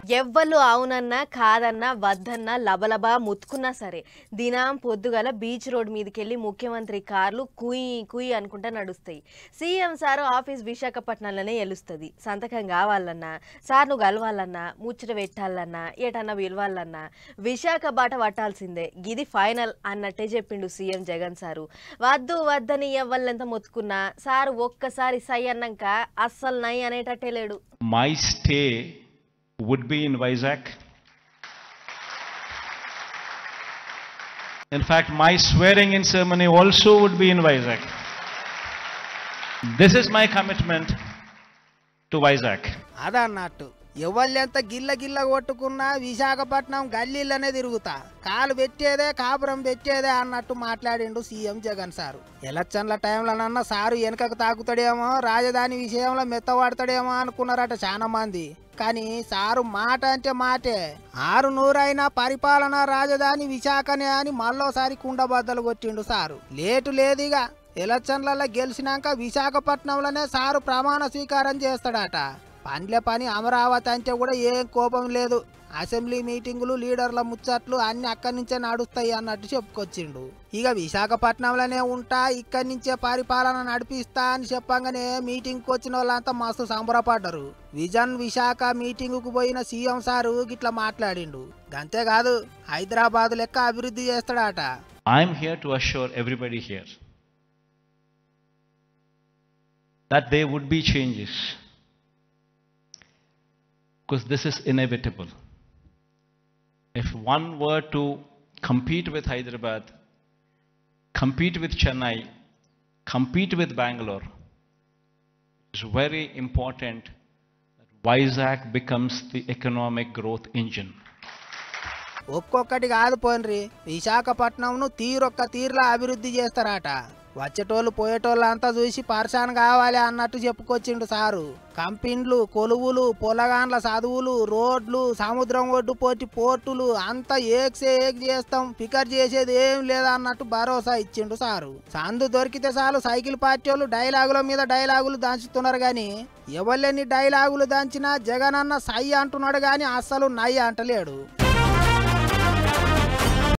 ఎవ్వళ్ళు అవునన్నా కాదన్నా వద్దన్నా లబలబా ముత్తుకున్నా సరే దినం పొద్దుగల బీచ్ రోడ్ మీదకెళ్ళి ముఖ్యమంత్రి కార్లు కుయ్ కుయ్ అనుకుంటా నడుస్తాయి. సీఎం సారు ఆఫీస్ విశాఖపట్నంలోనే ఎలుస్తుంది. సంతకం కావాలన్నా, సార్ను కలవాలన్నా, ముచ్చట పెట్టాలన్నా, ఏటన్నా విలవాలన్నా విశాఖ బాట పట్టాల్సిందే. గిది ఫైనల్ అన్నట్టే చెప్పిండు సీఎం జగన్ సారు. వద్దు వద్దని ఎవ్వళ్ళెంత మొత్తుకున్నా సారు ఒక్కసారి సై అన్నాక అస్సలు నై అనేటట్టే లేడు. My stay would be in Vizag. In fact, my swearing in ceremony also would be in Vizag. This is my commitment to Vizag. అదన్నట్టు ఎవళ్ళెంత గిల్ల గిల్ల కొట్టుకున్నా Visakhapatnam గల్లీలనే తిరుగుతా, కాలు పెట్టేదే కాపురం పెట్టేదే అన్నట్టు మాట్లాడిండు సీఎం జగన్ సారు. ఎలక్షన్ల టైంలోనన్నా సారు వెనకకు తాకుతాడేమో, రాజధాని విషయంలో మెత్తవాడతాడేమో అనుకున్నారట చాలా మంది. కానీ సారు మాట అంటే మాటే. 600 పరిపాలన రాజధాని విశాఖనే అని మళ్ళోసారి కుండబద్దలు కొట్టిండు సారు. లేటు లేదిగా ఎలక్షన్లలో గెలిచినాక విశాఖపట్నంలోనే సారు ప్రమాణ స్వీకారం చేస్తాడట. పండ్ల పని అమరావతి అంటే కూడా ఏం కోపం లేదు. అసెంబ్లీ మీటింగులు, లీడర్ల ముచ్చట్లు అన్ని అక్కడి నుంచే నడుస్తాయి అన్నట్టు చెప్పుకొచ్చిండు. ఇక విశాఖపట్నంలోనే ఉంటా, ఇక్కడి నుంచే పరిపాలన నడిపిస్తా అని చెప్పంగానే మీటింగ్కి వచ్చిన వాళ్ళంతా మస్తు సంబరపడ్డారు. విజన్ విశాఖ మీటింగుకు పోయిన సీఎం సారు గిట్లా మాట్లాడిండు. అంతేకాదు హైదరాబాద్ లెక్క అభివృద్ధి చేస్తాడట. I'm here to assure everybody here that there would be changes, because this is inevitable. If one were to compete with Hyderabad, compete with Chennai, compete with Bangalore, it's very important that Vizag becomes the economic growth engine. ఒక్కొక్కటి కాదు పోన్రి, విశాఖపట్నంను తీరొక్క తీరులా అభివృద్ధి చేస్తారట. వచ్చేటోళ్ళు పోయేటోళ్ళు అంతా చూసి పర్షాన్ కావాలి అన్నట్టు చెప్పుకొచ్చిండు sir. కంపెనీలు, కొలువులు, పొలగాండ్ల చదువులు, రోడ్లు, సముద్రం ఒడ్డు పోటీ పోర్టులు అంతా ఏక్సే ఏక్ చేస్తాం, ఫికర్ చేసేది ఏం లేదా అన్నట్టు భరోసా ఇచ్చిండు సారు. సందు దొరికితే చాలు సైకిల్ పార్టీ వాళ్ళు డైలాగుల మీద డైలాగులు దంచుతున్నారు. గాని ఎవళ్ళెన్ని డైలాగులు దంచినా జగన్ అన్న సై అంటున్నాడు గాని అస్సలు నై అంటలేడు.